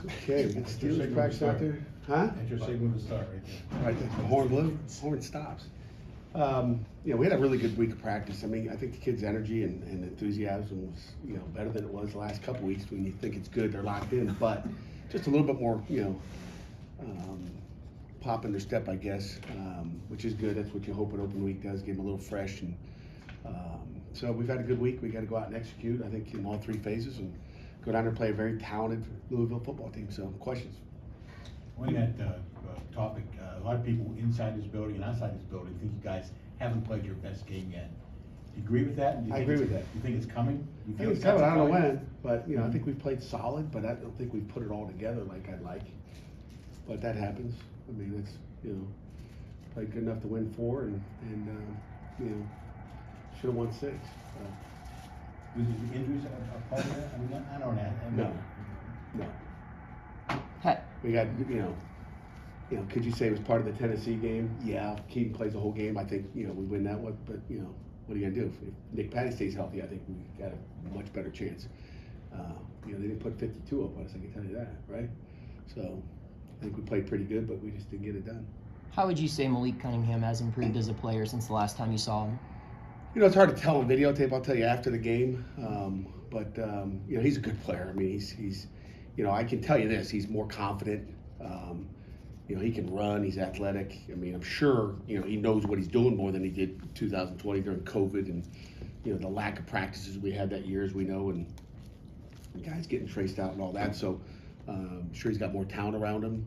Okay, we got Steelers practice out there. Huh? That's your signal to start right there. Right, the horn blew, horn stops. We had a really good week of practice. I mean, I think the kids' energy and enthusiasm was, better than it was the last couple weeks. When you think it's good, they're locked in, but just a little bit more, pop in their step, I guess, which is good. That's what you hope an open week does, get them a little fresh. And so we've had a good week. We got to go out and execute, I think, in all three phases and go down there and play a very talented Louisville football team. So, questions? On that topic, a lot of people inside this building and outside this building think you guys haven't played your best game yet. Do you agree with that? I agree with that. You think it's coming? You I think it's coming. I don't know when, but I think we've played solid, but I don't think we've put it all together like I'd like. But that happens. I mean, it's played good enough to win 4, and should have won 6. Was the injuries a part of that? I mean, I don't know. No. Hey. We got could you say it was part of the Tennessee game? Yeah, Keaton plays the whole game. I think we win that one, but what are you gonna do? If Nick Patty stays healthy, I think we got a much better chance. They didn't put 52 up on us, I can tell you that, right? So I think we played pretty good, but we just didn't get it done. How would you say Malik Cunningham has improved as a player since the last time you saw him? It's hard to tell on videotape. I'll tell you after the game, but he's a good player. I mean, he's I can tell you this: he's more confident. He can run. He's athletic. I mean, I'm sure he knows what he's doing more than he did 2020 during COVID and the lack of practices we had that year, as we know, and guys getting traced out and all that. So I'm sure he's got more talent around him.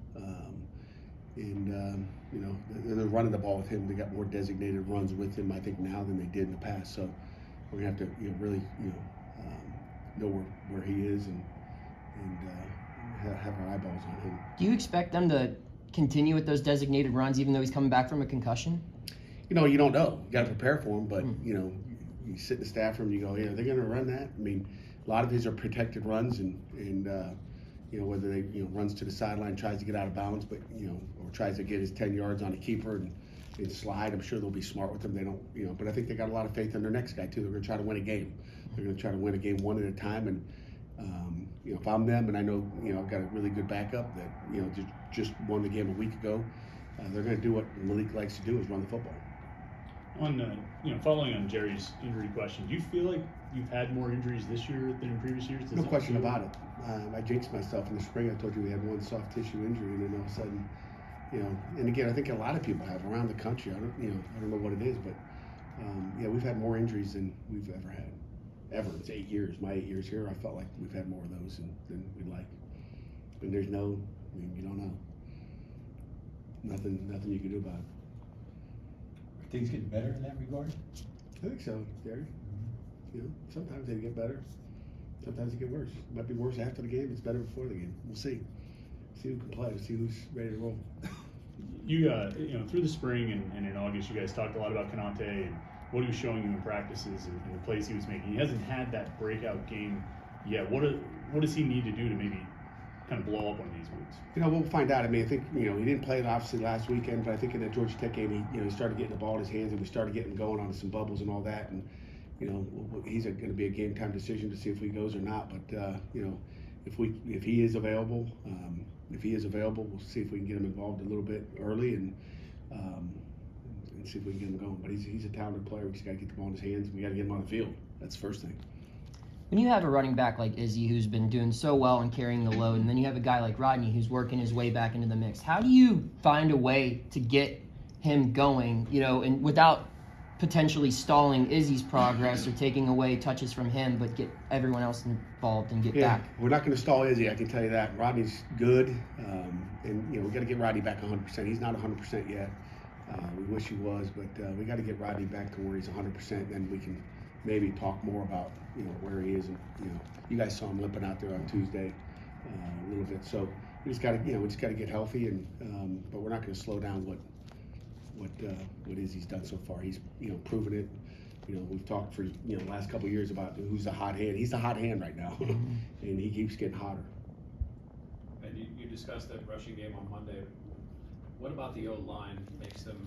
They're running the ball with him. They got more designated runs with him, I think, now than they did in the past. So we're gonna have to really know where he is and have our eyeballs on him. Do you expect them to continue with those designated runs even though he's coming back from a concussion? You don't know. You got to prepare for him, but you sit in the staff room and you go, yeah, they're going to run that. I mean, a lot of his are protected runs, and whether they runs to the sideline, tries to get out of bounds, but or tries to get his 10 yards on a keeper and slide. I'm sure they'll be smart with him. They don't, but I think they got a lot of faith in their next guy too. They're going to try to win a game. They're going to try to win a game one at a time, and if I'm them, and I know I've got a really good backup that just won the game a week ago, they're going to do what Malik likes to do, is run the football. On following on Jerry's injury question, do you feel like you've had more injuries this year than in previous years? No question about it. I jinxed myself in the spring. I told you we had one soft tissue injury, and then all of a sudden, and again, I think a lot of people have around the country. I don't know what it is, but we've had more injuries than we've ever had. It's 8 years. My 8 years here, I felt like we've had more of those than we'd like. And you don't know. Nothing you can do about it. Are things getting better in that regard? I think so, Gary. Sometimes they get better. Sometimes they get worse. It might be worse after the game. It's better before the game. We'll see. See who can play. See who's ready to roll. You through the spring and in August, you guys talked a lot about Kanate and what he was showing you in practices and the plays he was making. He hasn't had that breakout game yet. What does he need to do to maybe kind of blow up one of these weeks? We'll find out. I mean, I think he didn't play it obviously last weekend, but I think in that Georgia Tech game, he started getting the ball in his hands, and we started getting going on some bubbles and all that. And he's going to be a game time decision to see if he goes or not. But if he is available, we'll see if we can get him involved a little bit early and see if we can get him going. But he's a talented player. We just got to get the ball in his hands, and we got to get him on the field. That's the first thing. When you have a running back like Izzy who's been doing so well and carrying the load, and then you have a guy like Rodney who's working his way back into the mix, how do you find a way to get him going, and without potentially stalling Izzy's progress or taking away touches from him, but get everyone else involved and get back? We're not going to stall Izzy, I can tell you that. Rodney's good, and we got to get Rodney back 100%. He's not 100% yet. We wish he was, but we got to get Rodney back to where he's 100%. Then we can maybe talk more about where he is. And you guys saw him limping out there on Tuesday a little bit. So we just got to get healthy, and but we're not going to slow down what Izzy's done so far. He's proven it. We've talked for the last couple of years about who's the hot hand. He's the hot hand right now, and he keeps getting hotter. And you discussed that rushing game on Monday. What about the O-line makes them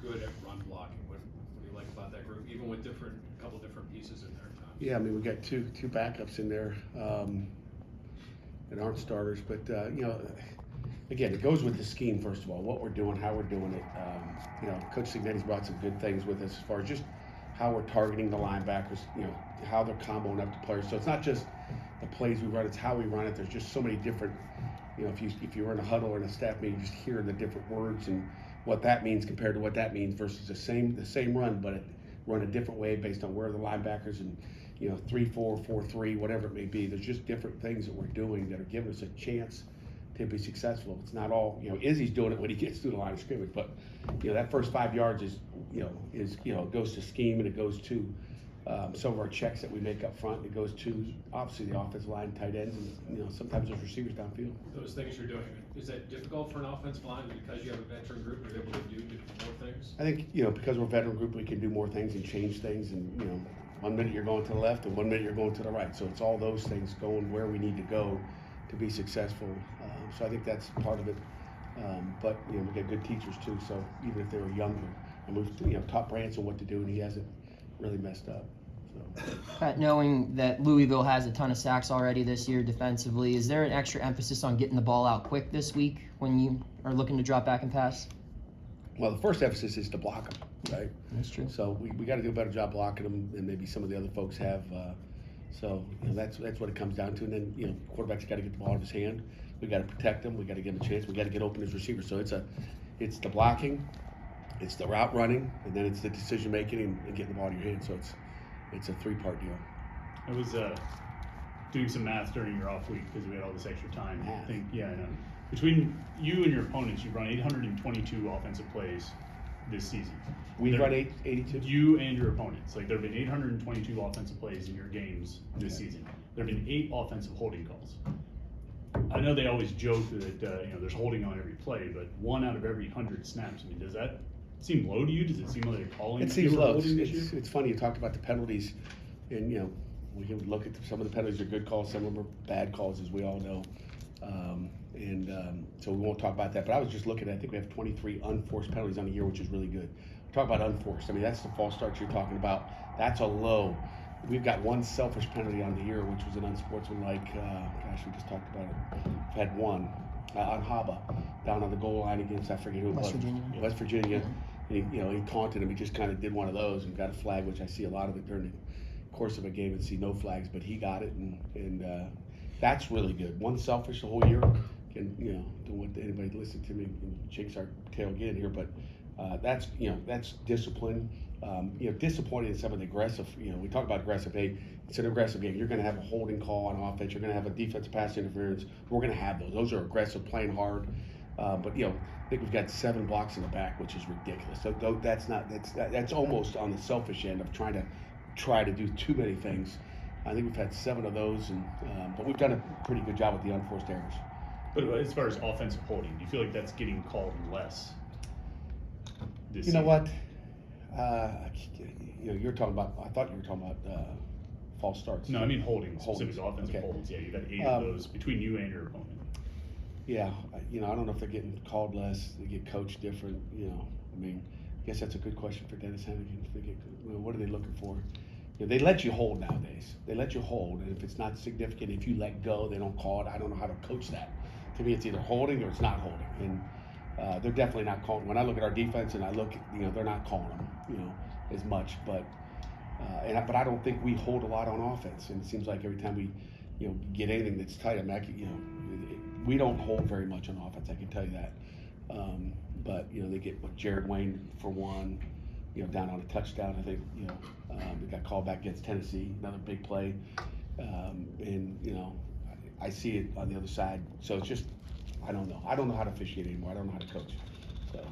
good at run blocking? What do you like about that group, even with a couple different pieces in there at times? Yeah, I mean, we got two backups in there. that aren't starters. But you know, again, it goes with the scheme first of all, what we're doing, how we're doing it. You know, Coach Signetti's brought some good things with us as far as just how we're targeting the linebackers. You know, how they're comboing up the players. So it's not just the plays we run; it's how we run it. There's just so many different. You know, if you were in a huddle or in a staff meeting, just hearing the different words and what that means compared to what that means versus the same run, but it run a different way based on where the linebackers and, you know, 3-4, 4-3, whatever it may be. There's just different things that we're doing that are giving us a chance to be successful. It's not all, you know, Izzy's doing it when he gets through the line of scrimmage, but, you know, that first 5 yards is, it goes to scheme, and it goes to some of our checks that we make up front. It goes to obviously the offensive line, tight ends, and, you know, sometimes those receivers downfield. Those things you're doing, is that difficult for an offensive line because you have a veteran group, you're able to do more things? I think, you know, because we're a veteran group, we can do more things and change things. And, you know, 1 minute you're going to the left and 1 minute you're going to the right. So it's all those things going where we need to go to be successful. So I think that's part of it. But, you know, we get good teachers too. So even if they were younger, and we've, you know, taught Branson what to do, and he hasn't really messed up. So. Pat, knowing that Louisville has a ton of sacks already this year defensively, is there an extra emphasis on getting the ball out quick this week when you are looking to drop back and pass? Well, the first emphasis is to block them, right? That's true. So we got to do a better job blocking them than maybe some of the other folks have. So, you know, that's what it comes down to. And then, you know, quarterback's got to get the ball out of his hand. We got to protect him. We got to give him a chance. We got to get open as receivers. So it's the blocking, it's the route running, and then it's the decision making and getting the ball in your hand. So it's a three-part deal. I was doing some math during your off week because we had all this extra time. I think, yeah, I know. Between you and your opponents, you've run 822 offensive plays this season. We've run 82? You and your opponents. Like, there have been 822 offensive plays in your games this season. There have been 8 offensive holding calls. I know they always joke that, you know, there's holding on every play, but 1 out of every 100 snaps. I mean, does that seem low to you? Does it seem like they're calling? It seems low. It's Funny, you talked about the penalties, and, you know, we can look at some of the penalties are good calls, some of them are bad calls, as we all know. So we won't talk about that, but I was just looking at, I think we have 23 unforced penalties on the year, which is really good. Talk about unforced. I mean, that's the false starts you're talking about. That's a low. We've got 1 selfish penalty on the year, which was an unsportsmanlike, we just talked about it. We've had 1 on Haba, down on the goal line against, I forget who it was. West Virginia. And he taunted him. He just kind of did one of those and got a flag, which I see a lot of it during the course of a game and see no flags, but he got it, and that's really good. 1 selfish the whole year. And, you know, don't want anybody to listen to me and shakes our tail again here, but that's discipline. You know, disappointing in some of the aggressive, you know, we talk about aggressive. Hey, it's an aggressive game. You're going to have a holding call on offense. You're going to have a defensive pass interference. We're going to have those. Those are aggressive, playing hard. But, you know, I think we've got 7 blocks in the back, which is ridiculous. So that's almost on the selfish end of try to do too many things. I think we've had 7 of those, but we've done a pretty good job with the unforced errors. But as far as offensive holding, do you feel like that's getting called less this You know season? what? You know, you're talking about. I thought you were talking about false starts. No, I mean holding, specific offensive Okay. holds. Yeah, you've had 8 of those between you and your opponent. Yeah, you know, I don't know if they're getting called less. They get coached different. You know, I mean, I guess that's a good question for Dennis Hennigan. If they get, you know, what are they looking for? You know, they let you hold nowadays. They let you hold, and if it's not significant, if you let go, they don't call it. I don't know how to coach that. To me, it's either holding or it's not holding, and they're definitely not calling. When I look at our defense and I look, you know, they're not calling them, you know, as much. But but I don't think we hold a lot on offense, and it seems like every time we, you know, get anything that's tight, I mean, you know, we don't hold very much on offense. I can tell you that. But you know, they get Jared Wayne for 1, you know, down on a touchdown. I think, you know, we got called back against Tennessee, another big play, and you know, I see it on the other side. So it's just, I don't know how to officiate anymore. I don't know how to coach. So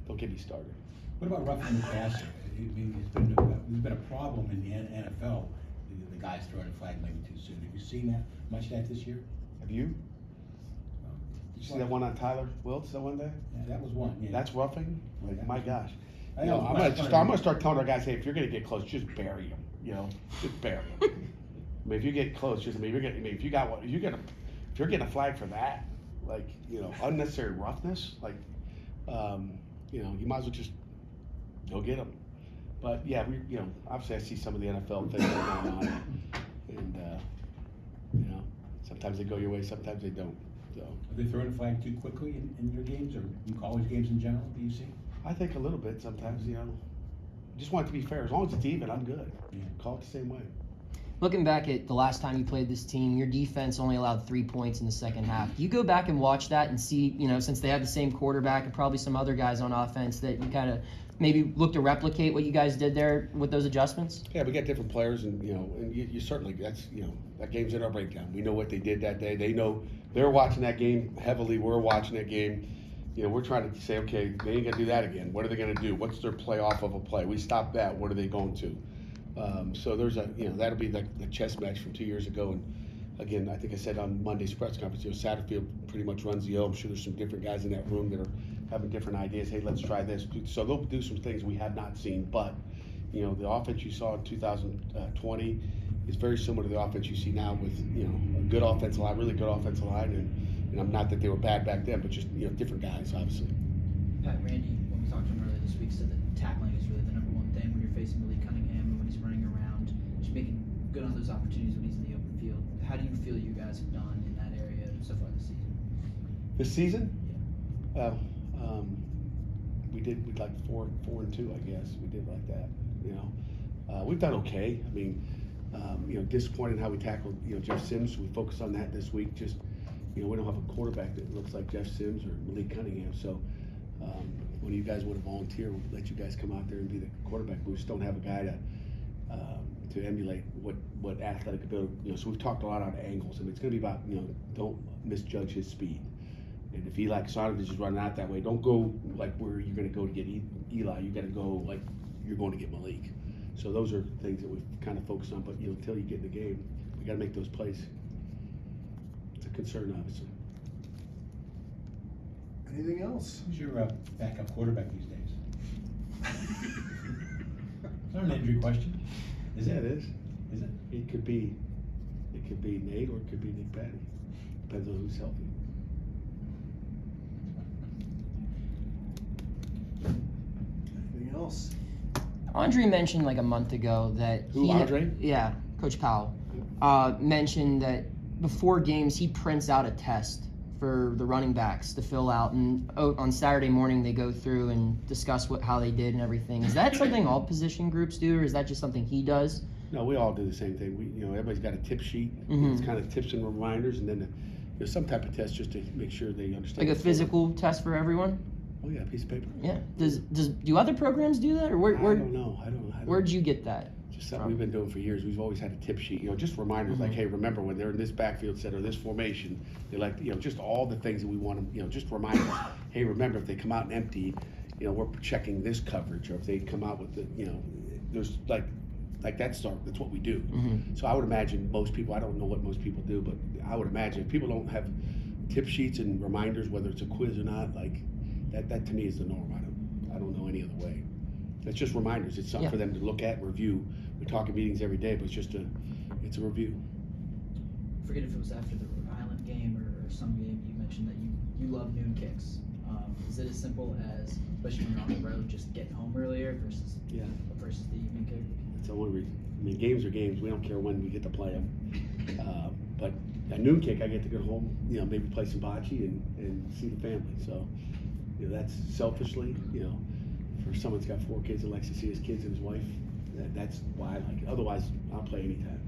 don't get me started. What about roughing the passer? I mean, there's been a problem in the NFL. The guys throwing a flag maybe too soon. Have you seen that much of that this year? Have you? You see that one on Tyler Wiltz that one day? Yeah, that was one. Yeah. That's roughing. Like, my gosh. I You know, know, I'm gonna start telling our guys, hey, if you're gonna get close, just bury him. You know, just bury him. I mean, if you get close, if you're getting a flag for that, like, you know, unnecessary roughness, like, you know, you might as well just go get them. But yeah, you know, obviously I see some of the NFL things going on, and you know, Sometimes they go your way, sometimes they don't. So Are they throwing the flag too quickly in your games or in college games in general, do you see? I think a little bit sometimes, just want it to be fair. As long as it's even, I'm good. Yeah. Call it the same way. Looking back at the last time you played this team, your defense only allowed 3 points in the second half. Do you go back and watch that and see, since they have the same quarterback and probably some other guys on offense, that you kind of maybe look to replicate what you guys did there with those adjustments? Yeah, we got different players, and you certainly that game's in our breakdown. We know what they did that day. They know they're watching that game heavily. We're watching that game. We're trying to say, okay, they ain't gonna do that again. What are they gonna do? What's their play off of a play? We stopped that. What are they going to? So there's that'll be like the chess match from 2 years ago. And again, I think I said on Monday's press conference, Satterfield pretty much runs the O. I'm sure there's some different guys in that room that are having different ideas. Hey, let's try this. So they'll do some things we have not seen. But the offense you saw in 2020 is very similar to the offense you see now with a good offensive line, really good offensive line, and not that they were bad back then, but just different guys, obviously. Pat, Randy, when we talked to him earlier this week, said that tackling is really the number one thing when you're facing Malik Cunningham and when he's running around, just making good on those opportunities when he's in the open field. How do you feel you guys have done in that area so far this season? This season? Well, we'd like 4-2, I guess. We did like that. We've done okay. I mean, disappointed in how we tackled Jeff Sims. We focused on that this week. Just we don't have a quarterback that looks like Jeff Sims or Malik Cunningham. So when you guys want to volunteer, we'll let you guys come out there and be the quarterback. We just don't have a guy to emulate what athletic ability. So we've talked a lot on angles, and it's going to be about don't misjudge his speed. And if Eli Sonovich is running out that way, don't go like where you're going to go to get Eli. You got to go like you're going to get Malik. So those are things that we've kind of focused on. But until you get in the game, we got to make those plays. It's a concern, obviously. Anything else? Who's your backup quarterback these days? It's not an injury question, is it? Yeah, it is. Is it? It could be Nate or it could be Nick Patty. Depends on who's healthy. Anything else? Andre mentioned like a month ago that Andre? Yeah, Coach Powell mentioned that before games he prints out a test for the running backs to fill out, and on Saturday morning they go through and discuss how they did and everything. Is that something all position groups do, or is that just something he does? No, we all do the same thing. We, everybody's got a tip sheet. Mhm. It's kind of tips and reminders, and then some type of test just to make sure they understand. Like a what's going on. physical test for everyone? Oh yeah, a piece of paper. Yeah. Do other programs do that, or I don't know. I don't. where'd you get that? Just something we've been doing for years. We've always had a tip sheet, just reminders like, hey, remember when they're in this backfield set or this formation, they like, just all the things that we want them, just reminders. Hey, remember if they come out and empty, we're checking this coverage, or if they come out with the, there's like that's what we do. Mm-hmm. So I would imagine most people, I don't know what most people do, but I would imagine if people don't have tip sheets and reminders, whether it's a quiz or not, like that to me is the norm. I don't know any other way. It's just reminders. It's something for them to look at, review. We talk in meetings every day, but it's a review. Forget if it was after the Rhode Island game or some game, you mentioned that you love noon kicks. Is it as simple as, especially when you're on the road, just getting home earlier versus the evening kick? That's the only reason. I mean, games are games. We don't care when we get to play them. But a noon kick, I get to go home, maybe play some bocce and see the family. So, that's selfishly, for someone that's got 4 kids and likes to see his kids and his wife, that's why I like it. Otherwise, I'll play anytime.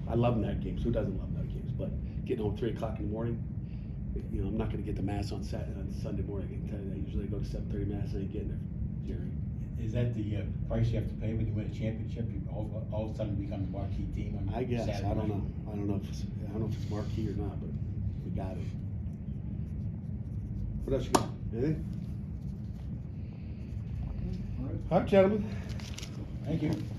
I love night games. Who doesn't love night games? But getting home 3 o'clock in the morning, I'm not going to get the mass on Sunday morning. I can tell you that. Usually I go to 7:30 mass. I ain't getting there, Jerry. Is that the price you have to pay when you win a championship? You all of a sudden become the marquee team on I guess. Saturday I don't night? know. I don't know if it's marquee or not, but we got it. What else you got? Anything? All right, gentlemen. Thank you.